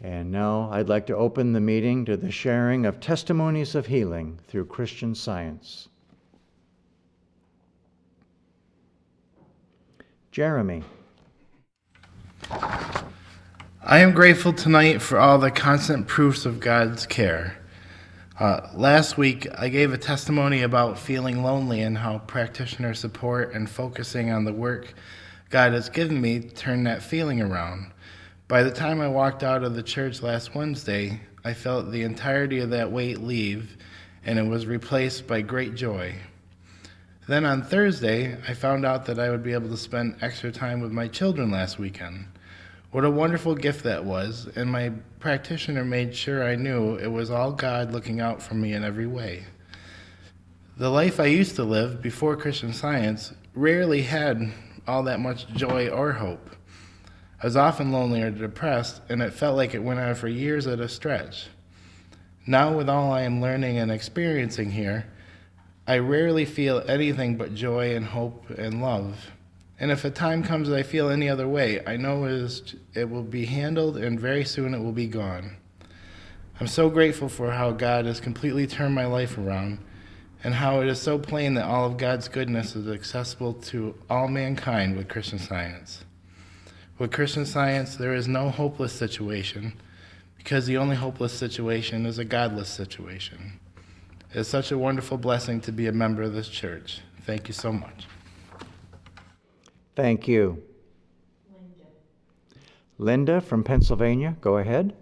And now I'd like to open the meeting to the sharing of testimonies of healing through Christian Science. Jeremy. I am grateful tonight for all the constant proofs of God's care. Last week, I gave a testimony about feeling lonely and how practitioner support and focusing on the work God has given me turned that feeling around. By the time I walked out of the church last Wednesday, I felt the entirety of that weight leave, and it was replaced by great joy. Then on Thursday, I found out that I would be able to spend extra time with my children last weekend. What a wonderful gift that was, and my practitioner made sure I knew it was all God looking out for me in every way. The life I used to live before Christian Science rarely had all that much joy or hope. I was often lonely or depressed, and it felt like it went on for years at a stretch. Now, with all I am learning and experiencing here, I rarely feel anything but joy and hope and love. And if a time comes that I feel any other way, I know it will be handled, and very soon it will be gone. I'm so grateful for how God has completely turned my life around, and how it is so plain that all of God's goodness is accessible to all mankind with Christian Science. With Christian Science, there is no hopeless situation, because the only hopeless situation is a godless situation. It is such a wonderful blessing to be a member of this church. Thank you so much. Thank you. Linda from Pennsylvania, go ahead.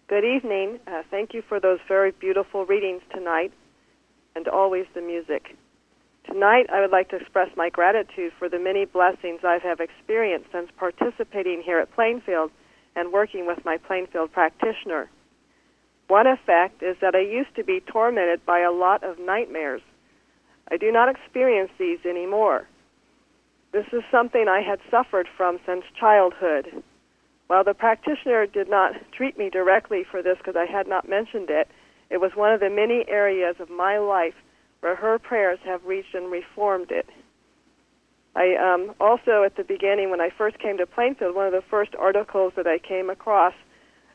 Good evening. Thank you for those very beautiful readings tonight, and always the music. Tonight, I would like to express my gratitude for the many blessings I have experienced since participating here at Plainfield and working with my Plainfield practitioner. One effect is that I used to be tormented by a lot of nightmares. I do not experience these anymore. This is something I had suffered from since childhood. While the practitioner did not treat me directly for this because I had not mentioned it, it was one of the many areas of my life where her prayers have reached and reformed it. I also, at the beginning, when I first came to Plainfield, one of the first articles that I came across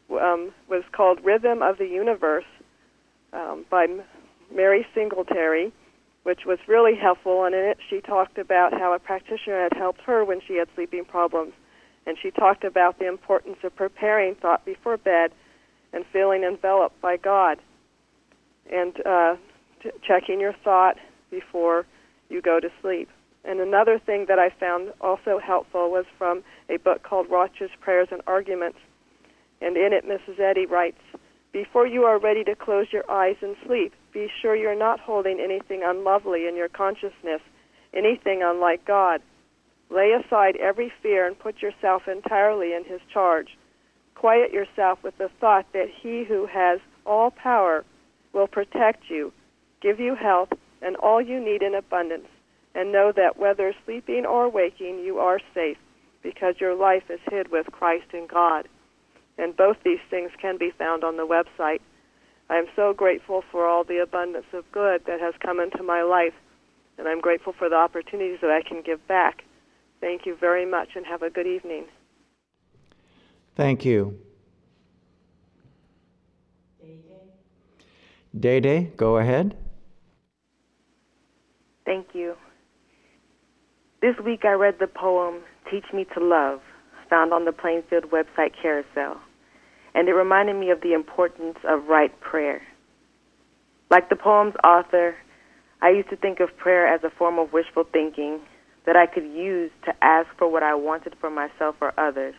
was called Rhythm of the Universe by Mary Singletary, which was really helpful, and in it she talked about how a practitioner had helped her when she had sleeping problems, and she talked about the importance of preparing thought before bed and feeling enveloped by God, and checking your thought before you go to sleep. And another thing that I found also helpful was from a book called Roch's Prayers and Arguments, and in it Mrs. Eddy writes, "Before you are ready to close your eyes and sleep, be sure you're not holding anything unlovely in your consciousness, anything unlike God. Lay aside every fear and put yourself entirely in His charge. Quiet yourself with the thought that He who has all power will protect you, give you health and all you need in abundance, and know that whether sleeping or waking, you are safe, because your life is hid with Christ in God." And both these things can be found on the website. I am so grateful for all the abundance of good that has come into my life, and I'm grateful for the opportunities that I can give back. Thank you very much, and have a good evening. Thank you. Day, go ahead. Thank you. This week I read the poem Teach Me to Love, found on the Plainfield website carousel, and it reminded me of the importance of right prayer. Like the poem's author, I used to think of prayer as a form of wishful thinking that I could use to ask for what I wanted for myself or others.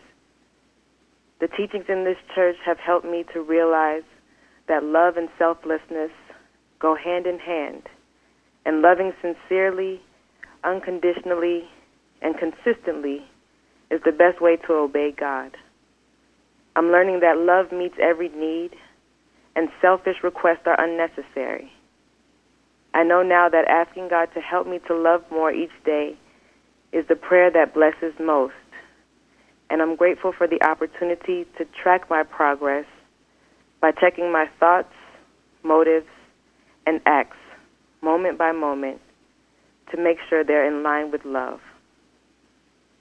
The teachings in this church have helped me to realize that love and selflessness go hand in hand, and loving sincerely, unconditionally, and consistently is the best way to obey God. I'm learning that love meets every need, and selfish requests are unnecessary. I know now that asking God to help me to love more each day is the prayer that blesses most, and I'm grateful for the opportunity to track my progress by checking my thoughts, motives, and acts moment by moment to make sure they're in line with love.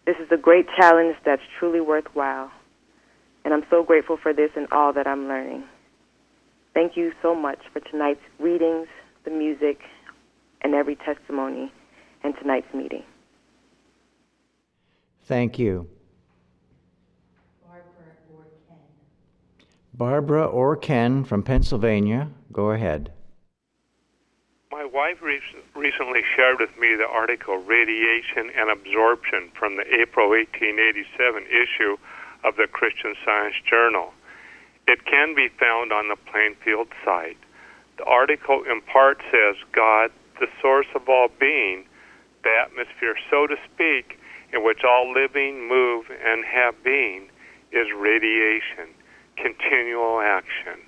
This is a great challenge that's truly worthwhile, and I'm so grateful for this and all that I'm learning. Thank you so much for tonight's readings, the music, and every testimony, and tonight's meeting. Thank you. Barbara or Ken from Pennsylvania, go ahead. My wife recently shared with me the article Radiation and Absorption from the April 1887 issue of the Christian Science Journal. It can be found on the Plainfield site. The article in part says God, the source of all being, the atmosphere, so to speak, in which all living, move, and have being, is radiation, continual action.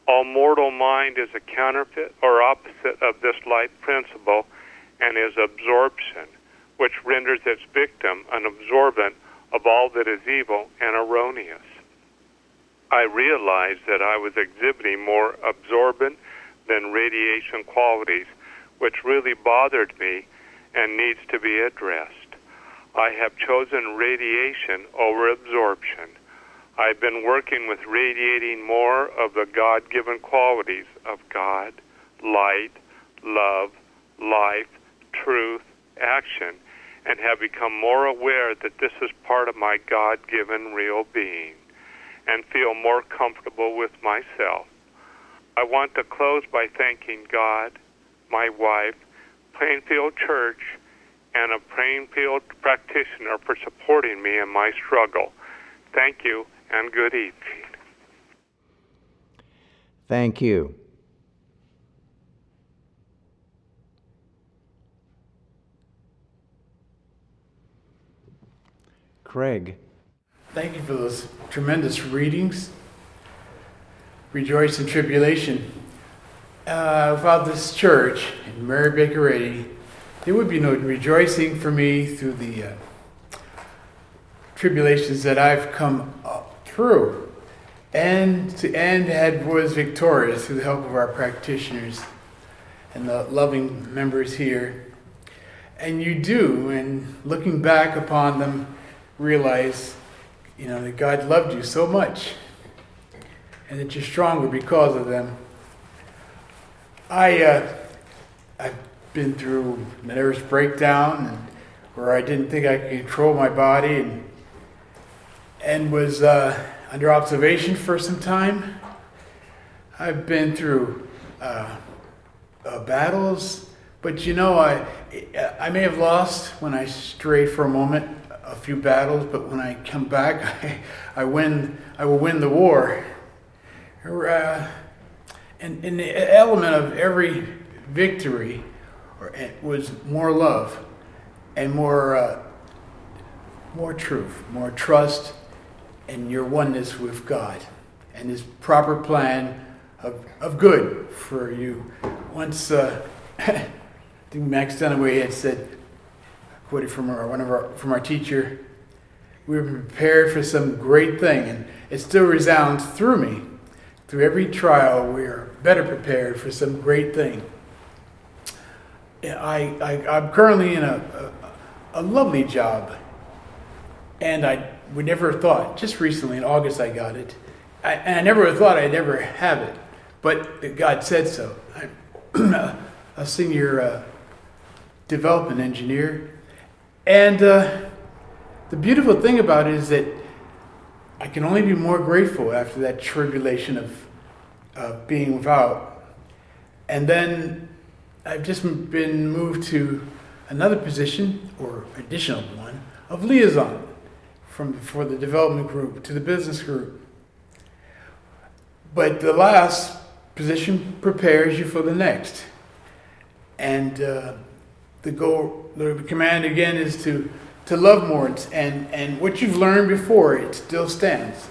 All mortal mind is a counterfeit or opposite of this life principle and is absorption, which renders its victim an absorbent of all that is evil and erroneous. I realized that I was exhibiting more absorbent than radiation qualities, which really bothered me and needs to be addressed. I have chosen radiation over absorption. I've been working with radiating more of the God-given qualities of God, light, love, life, truth, action, and have become more aware that this is part of my God-given real being, and feel more comfortable with myself. I want to close by thanking God, my wife, Plainfield Church, and a Plainfield practitioner for supporting me in my struggle. Thank you, and good evening. Thank you. Craig. Thank you for those tremendous readings. Rejoice in tribulation. Without this church in Mary Baker Eddy, there would be no rejoicing for me through the tribulations that I've come through, and was victorious through the help of our practitioners and the loving members here. And you do, and looking back upon them, realize, that God loved you so much, and that you're stronger because of them. I've been through nervous breakdown, and where I didn't think I could control my body, and was under observation for some time. I've been through battles, but I may have lost when I strayed for a moment, a few battles, but when I come back, I will win the war. And the element of every victory was more love and more truth, more trust, and your oneness with God and His proper plan of good for you. Once I think Max Dunaway had said, quoted from our teacher, we were prepared for some great thing, and it still resounds through me. Through every trial, we are better prepared for some great thing. I'm currently in a lovely job, and I would never have thought, just recently in August I got it, and I never would have thought I'd ever have it, but God said so. I'm a senior development engineer, and the beautiful thing about it is that I can only be more grateful after that tribulation of being without. And then I've just been moved to another position, or additional one, of liaison for the development group to the business group. But the last position prepares you for the next. And the goal, the command again, is to love more, and what you've learned before, it still stands.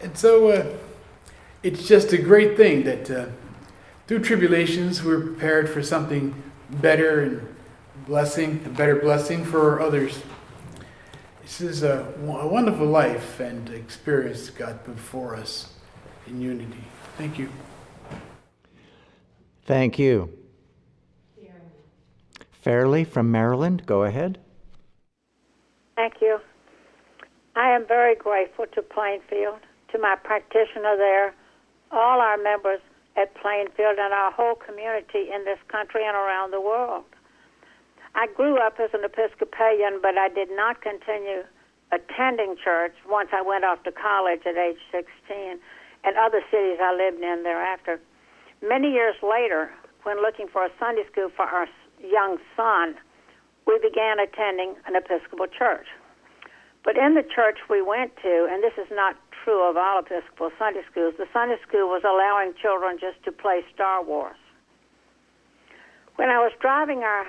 And so it's just a great thing that through tribulations we're prepared for something better and a better blessing for others. This is a wonderful life and experience God put before us in unity. Thank you. Thank you. Fairley from Maryland, go ahead. Thank you. I am very grateful to Plainfield, to my practitioner there, all our members at Plainfield, and our whole community in this country and around the world. I grew up as an Episcopalian, but I did not continue attending church once I went off to college at age 16 and other cities I lived in thereafter. Many years later, when looking for a Sunday school for our young son, we began attending an Episcopal church. But in the church we went to, and this is not true of all Episcopal Sunday schools, the Sunday school was allowing children just to play Star Wars. When I was driving our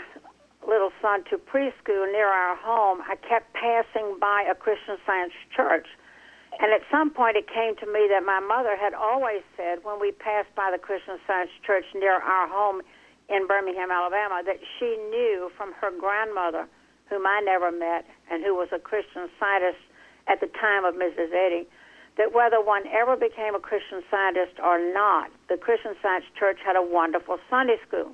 little son to preschool near our home, I kept passing by a Christian Science church. And at some point it came to me that my mother had always said when we passed by the Christian Science church near our home in Birmingham, Alabama, that she knew from her grandmother, whom I never met and who was a Christian Scientist at the time of Mrs. Eddy, that whether one ever became a Christian Scientist or not, the Christian Science church had a wonderful Sunday school.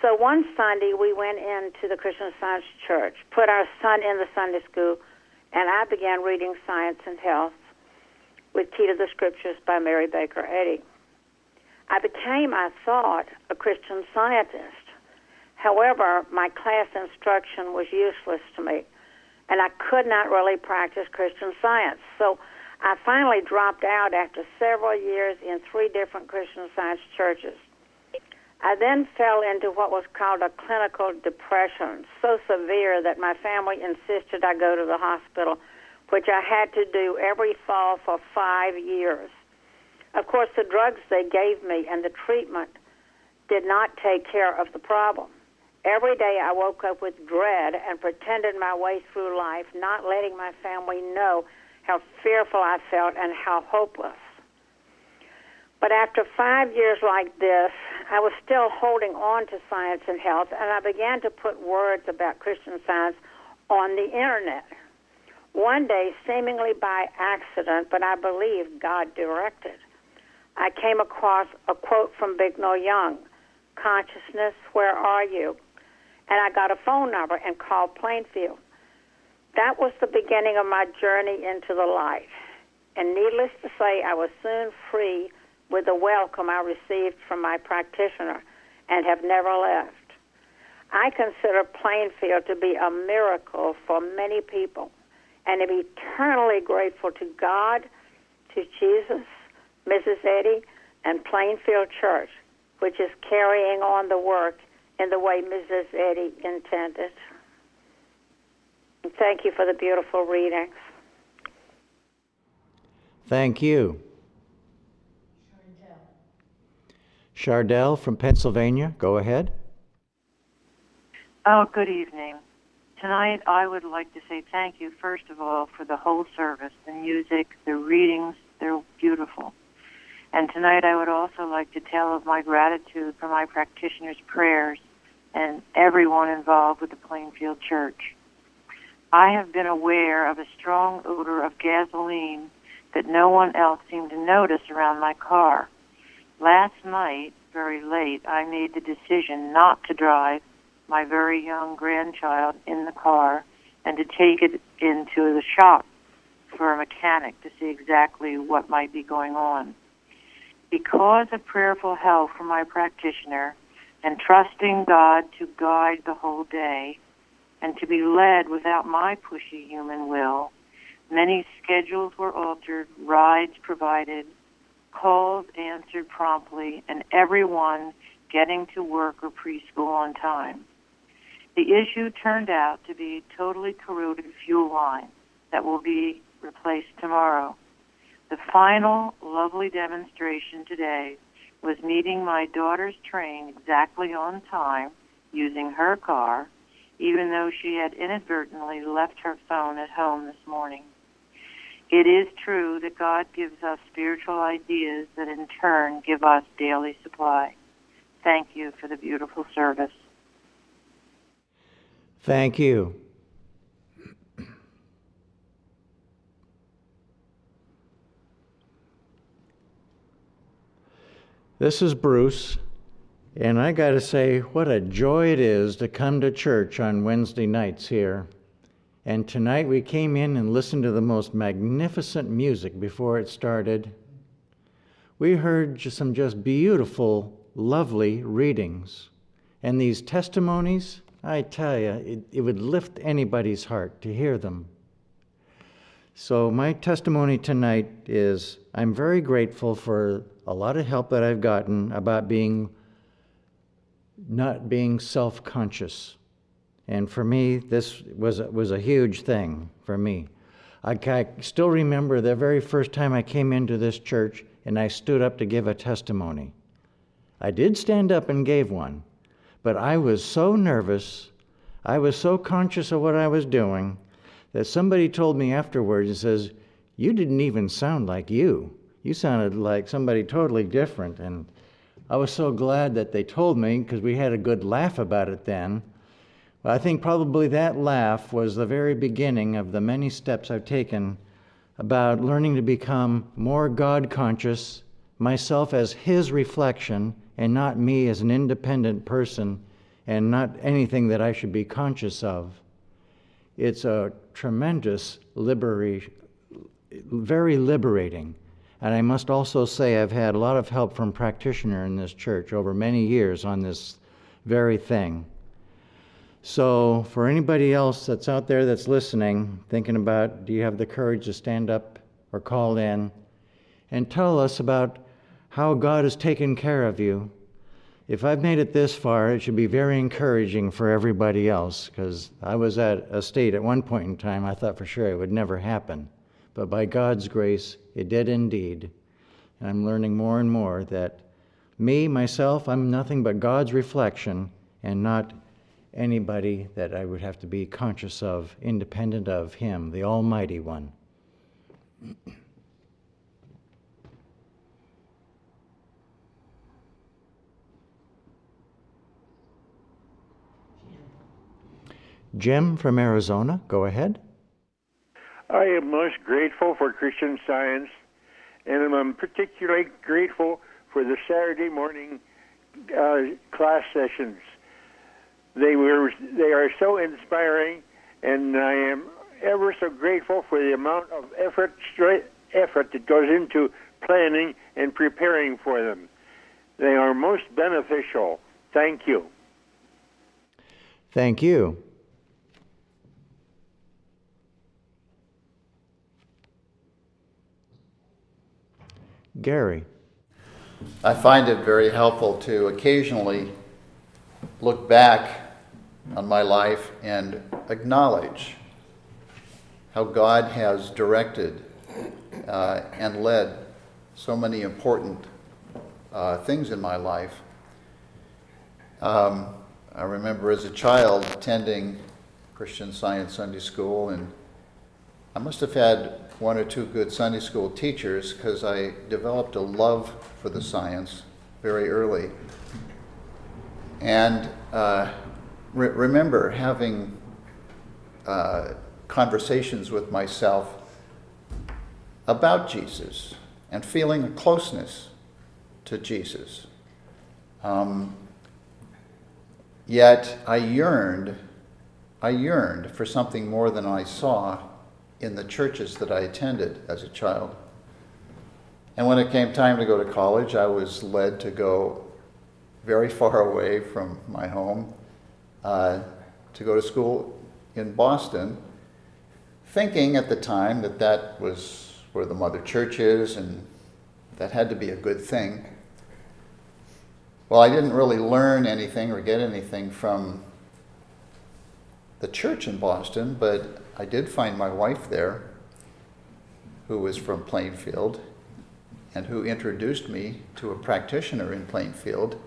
So one Sunday we went into the Christian Science church, put our son in the Sunday school, and I began reading Science and Health with Key to the Scriptures by Mary Baker Eddy. I became, I thought, a Christian Scientist. However, my class instruction was useless to me, and I could not really practice Christian Science. So I finally dropped out after several years in 3 different Christian Science churches. I then fell into what was called a clinical depression, so severe that my family insisted I go to the hospital, which I had to do every fall for 5 years. Of course, the drugs they gave me and the treatment did not take care of the problem. Every day I woke up with dread and pretended my way through life, not letting my family know how fearful I felt and how hopeless. But after 5 years like this, I was still holding on to Science and Health, and I began to put words about Christian Science on the internet. One day, seemingly by accident, but I believe God directed, I came across a quote from Bignell Young, "Consciousness, where are you?" And I got a phone number and called Plainfield. That was the beginning of my journey into the light. And needless to say, I was soon free with the welcome I received from my practitioner and have never left. I consider Plainfield to be a miracle for many people, and am eternally grateful to God, to Jesus, Mrs. Eddy, and Plainfield Church, which is carrying on the work in the way Mrs. Eddy intended. And thank you for the beautiful readings. Thank you. Chardell from Pennsylvania, go ahead. Oh, good evening. Tonight I would like to say thank you, first of all, for the whole service, the music, the readings, they're beautiful. And tonight I would also like to tell of my gratitude for my practitioner's prayers and everyone involved with the Plainfield Church. I have been aware of a strong odor of gasoline that no one else seemed to notice around my car. Last night, very late, I made the decision not to drive my very young grandchild in the car and to take it into the shop for a mechanic to see exactly what might be going on. Because of prayerful help from my practitioner and trusting God to guide the whole day and to be led without my pushy human will, many schedules were altered, rides provided, calls answered promptly, and everyone getting to work or preschool on time. The issue turned out to be a totally corroded fuel line that will be replaced tomorrow. The final lovely demonstration today was meeting my daughter's train exactly on time using her car, even though she had inadvertently left her phone at home this morning. It is true that God gives us spiritual ideas that in turn give us daily supply. Thank you for the beautiful service. Thank you. This is Bruce, and I got to say, what a joy it is to come to church on Wednesday nights here. And tonight we came in and listened to the most magnificent music before it started. We heard some just beautiful, lovely readings. And these testimonies, I tell you, it would lift anybody's heart to hear them. So my testimony tonight is I'm very grateful for a lot of help that I've gotten about not being self-conscious. And for me, this was a huge thing for me. I still remember the very first time I came into this church and I stood up to give a testimony. I did stand up and gave one, but I was so nervous, I was so conscious of what I was doing, that somebody told me afterwards, and says, "You didn't even sound like you. You sounded like somebody totally different." And I was so glad that they told me, because we had a good laugh about it then. Well, I think probably that laugh was the very beginning of the many steps I've taken about learning to become more God-conscious, myself as His reflection, and not me as an independent person, and not anything that I should be conscious of. It's a tremendous very liberating. And I must also say I've had a lot of help from practitioners in this church over many years on this very thing. So for anybody else that's out there that's listening, thinking about, do you have the courage to stand up or call in and tell us about how God has taken care of you? If I've made it this far, it should be very encouraging for everybody else, because I was at a state at one point in time I thought for sure it would never happen. But by God's grace, it did indeed. And I'm learning more and more that myself, I'm nothing but God's reflection and not anybody that I would have to be conscious of, independent of Him, the Almighty One. Jim from Arizona, go ahead. I am most grateful for Christian Science, and I'm particularly grateful for the Saturday morning class sessions. They are so inspiring, and I am ever so grateful for the amount of effort that goes into planning and preparing for them. They are most beneficial. Thank you. Thank you. Gary. I find it very helpful to occasionally look back on my life and acknowledge how God has directed and led so many important things in my life. I remember as a child attending Christian Science Sunday School, and I must have had one or two good Sunday school teachers, because I developed a love for the science very early. And remember having conversations with myself about Jesus and feeling a closeness to Jesus. Yet I yearned for something more than I saw in the churches that I attended as a child. And when it came time to go to college, I was led to go very far away from my home to go to school in Boston, thinking at the time that that was where the mother church is and that had to be a good thing. Well, I didn't really learn anything or get anything from the church in Boston, but I did find my wife there, who was from Plainfield, and who introduced me to a practitioner in Plainfield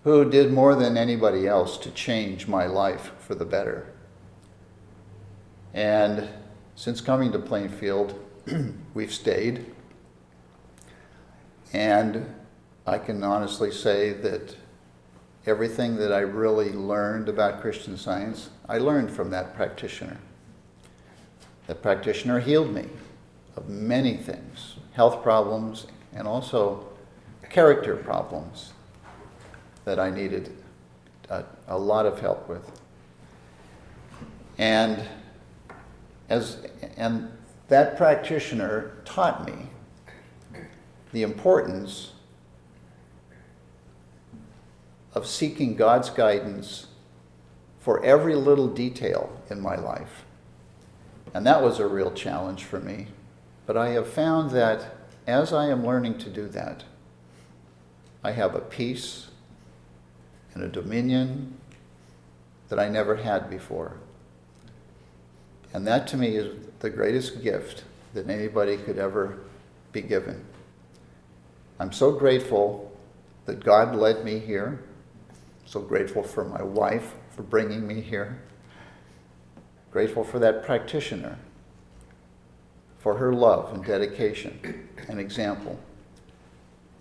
who did more than anybody else to change my life for the better. And since coming to Plainfield, we've stayed. And I can honestly say that everything that I really learned about Christian Science, I learned from that practitioner. That practitioner healed me of many things, health problems and also character problems that I needed a lot of help with. And and that practitioner taught me the importance of seeking God's guidance for every little detail in my life. And that was a real challenge for me. But I have found that as I am learning to do that, I have a peace and a dominion that I never had before. And that to me is the greatest gift that anybody could ever be given. I'm so grateful that God led me here. So grateful for my wife for bringing me here. Grateful for that practitioner, for her love and dedication and example.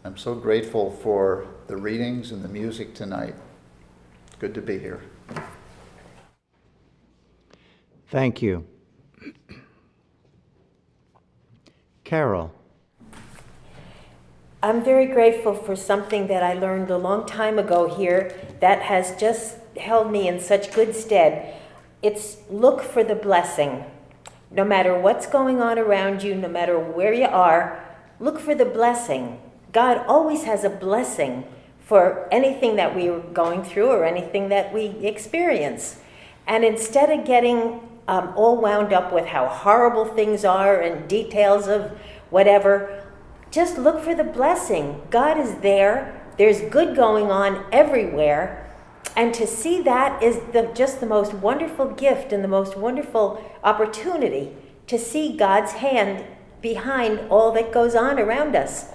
I'm so grateful for the readings and the music tonight. Good to be here. Thank you. Carol. I'm very grateful for something that I learned a long time ago here that has just held me in such good stead. It's look for the blessing. No matter what's going on around you, no matter where you are, look for the blessing. God always has a blessing for anything that we are going through or anything that we experience. And instead of getting all wound up with how horrible things are and details of whatever, just look for the blessing. God is there. There's good going on everywhere. And to see that is just the most wonderful gift and the most wonderful opportunity to see God's hand behind all that goes on around us.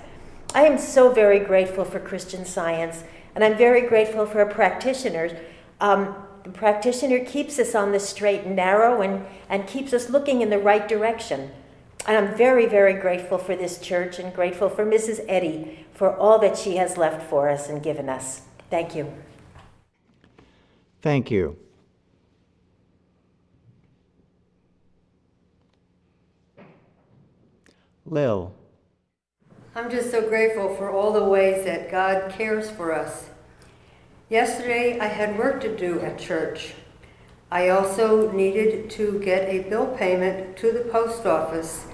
I am so very grateful for Christian Science, and I'm very grateful for practitioners. The practitioner keeps us on the straight and narrow and keeps us looking in the right direction. And I'm very, very grateful for this church and grateful for Mrs. Eddy for all that she has left for us and given us. Thank you. Thank you. Lil. I'm just so grateful for all the ways that God cares for us. Yesterday, I had work to do at church. I also needed to get a bill payment to the post office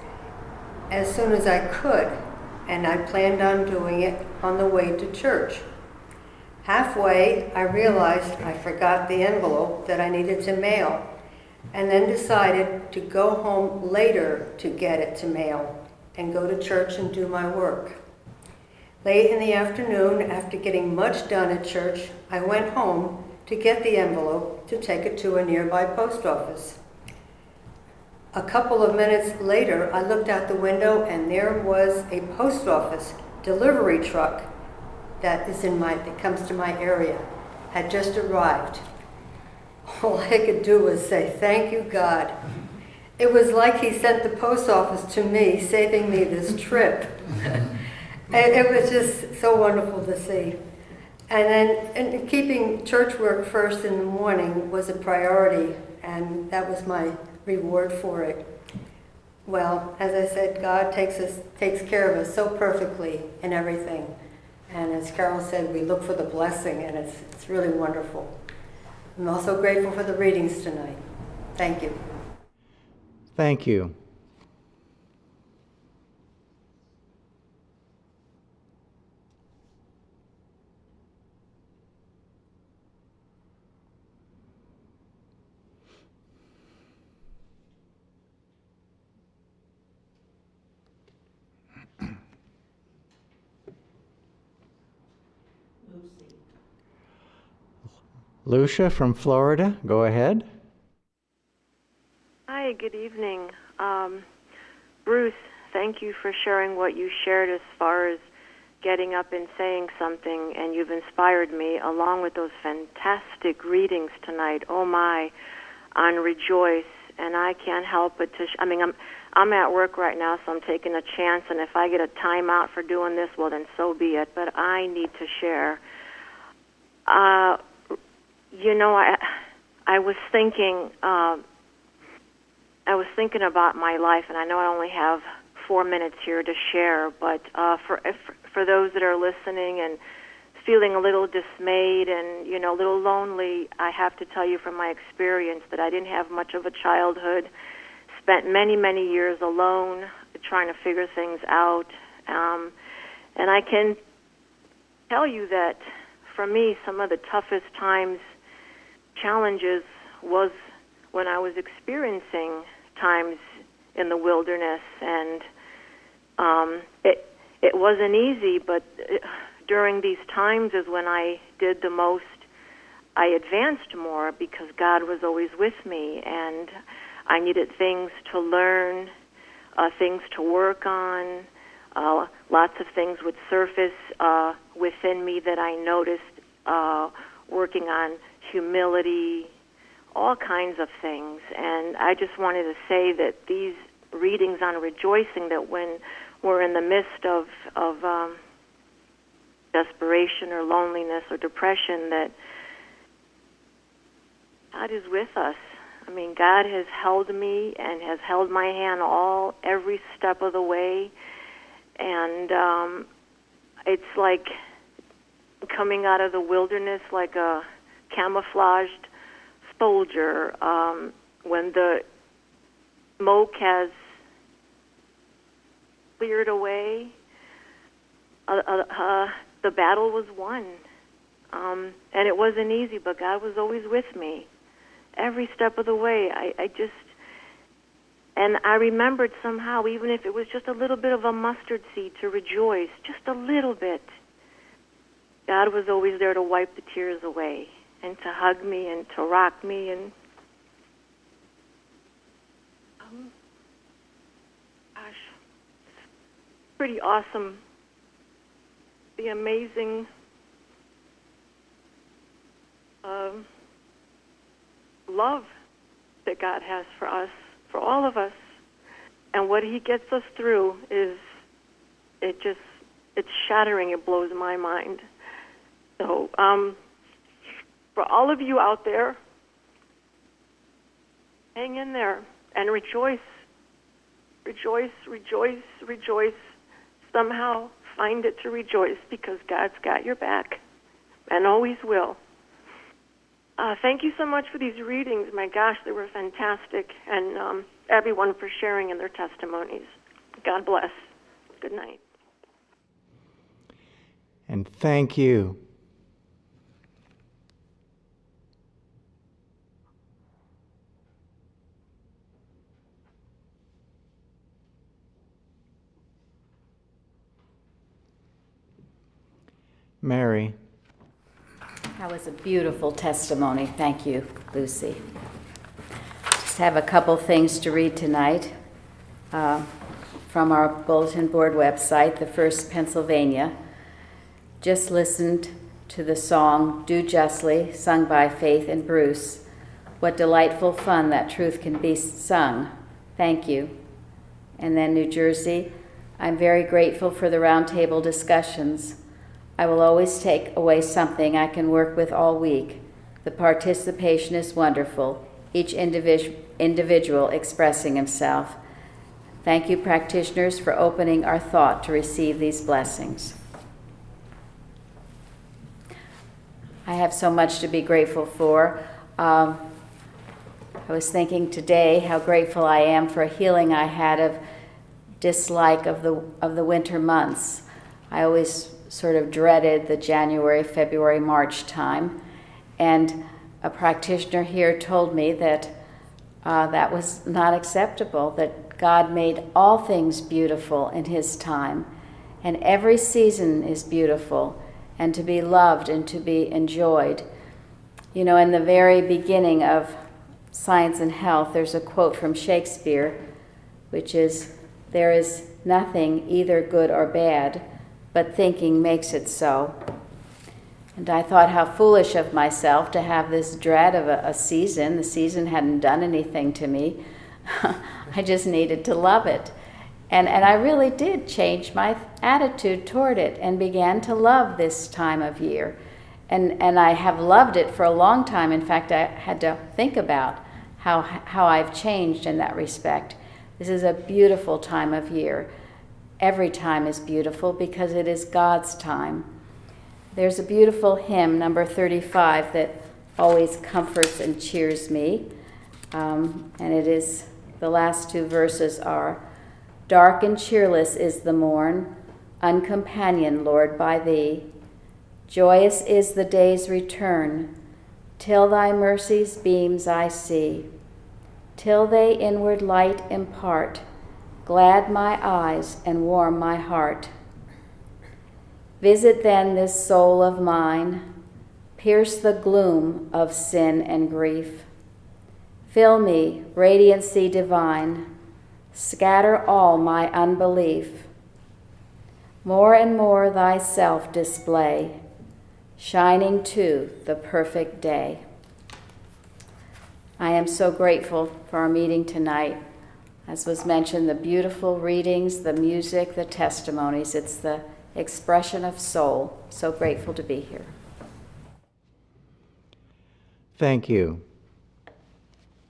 as soon as I could, and I planned on doing it on the way to church. Halfway, I realized I forgot the envelope that I needed to mail, and then decided to go home later to get it to mail and go to church and do my work. Late in the afternoon, after getting much done at church, I went home to get the envelope to take it to a nearby post office. A couple of minutes later, I looked out the window and there was a post office delivery truck that comes to my area, had just arrived. All I could do was say, "Thank you, God." It was like he sent the post office to me, saving me this trip. It was just so wonderful to see. And keeping church work first in the morning was a priority, and that was my reward for it. Well, as I said, God takes care of us so perfectly in everything. And as Carol said, we look for the blessing, and it's really wonderful. I'm also grateful for the readings tonight. Thank you. Thank you. Lucia from Florida, go ahead. Hi, good evening. Bruce, thank you for sharing what you shared as far as getting up and saying something, and you've inspired me along with those fantastic readings tonight. Oh my, on Rejoice, and I can't help but to, I'm at work right now, so I'm taking a chance, and if I get a timeout for doing this, well then so be it, but I need to share. I was thinking about my life, and I know I only have 4 minutes here to share, but for those that are listening and feeling a little dismayed and, a little lonely, I have to tell you from my experience that I didn't have much of a childhood, spent many, many years alone trying to figure things out. And I can tell you that for me, some of the toughest challenges was when I was experiencing times in the wilderness, and it wasn't easy, but during these times is when I did the most. I advanced more because God was always with me, and I needed things to learn, things to work on. Lots of things would surface within me that I noticed, working on humility, all kinds of things. And I just wanted to say that these readings on rejoicing, that when we're in the midst of desperation or loneliness or depression, that God is with us. I mean, God has held me and has held my hand every step of the way. And it's like coming out of the wilderness like a camouflaged soldier. When the smoke has cleared away, the battle was won. And it wasn't easy, but God was always with me every step of the way. And I remembered somehow, even if it was just a little bit of a mustard seed, to rejoice, just a little bit. God was always there to wipe the tears away and to hug me and to rock me. And pretty awesome. The amazing love that God has for us, for all of us. And what he gets us through it's shattering. It blows my mind. So for all of you out there, hang in there and rejoice. Rejoice, rejoice, rejoice. Somehow find it to rejoice, because God's got your back and always will. Thank you so much for these readings. My gosh, they were fantastic. And everyone for sharing in their testimonies. God bless. Good night. And thank you. Mary. That was a beautiful testimony. Thank you, Lucy. Just have a couple things to read tonight from our bulletin board website. The first, Pennsylvania. Just listened to the song Do Justly, sung by Faith and Bruce. What delightful fun that truth can be sung. Thank you. And then New Jersey. I'm very grateful for the roundtable discussions. I will always take away something I can work with all week. The participation is wonderful, each individual expressing himself. Thank you, practitioners, for opening our thought to receive these blessings. I have so much to be grateful for. I was thinking today how grateful I am for a healing I had of dislike of the winter months. I always sort of dreaded the January, February, March time. And a practitioner here told me that that was not acceptable, that God made all things beautiful in his time. And every season is beautiful and to be loved and to be enjoyed. You know, in the very beginning of Science and Health, there's a quote from Shakespeare, which is, "There is nothing either good or bad, but thinking makes it so." And I thought how foolish of myself to have this dread of a season. The season hadn't done anything to me. I just needed to love it. And I really did change my attitude toward it and began to love this time of year. And I have loved it for a long time. In fact, I had to think about how I've changed in that respect. This is a beautiful time of year. Every time is beautiful because it is God's time. There's a beautiful hymn, number 35, that always comforts and cheers me. And it is, the last two verses are, "Dark and cheerless is the morn, uncompanioned, Lord, by thee. Joyous is the day's return, till thy mercy's beams I see. Till they inward light impart, glad my eyes and warm my heart. Visit then this soul of mine, pierce the gloom of sin and grief. Fill me, radiancy divine, scatter all my unbelief. More and more thyself display, shining to the perfect day." I am so grateful for our meeting tonight. As was mentioned, the beautiful readings, the music, the testimonies. It's the expression of soul. So grateful to be here. Thank you.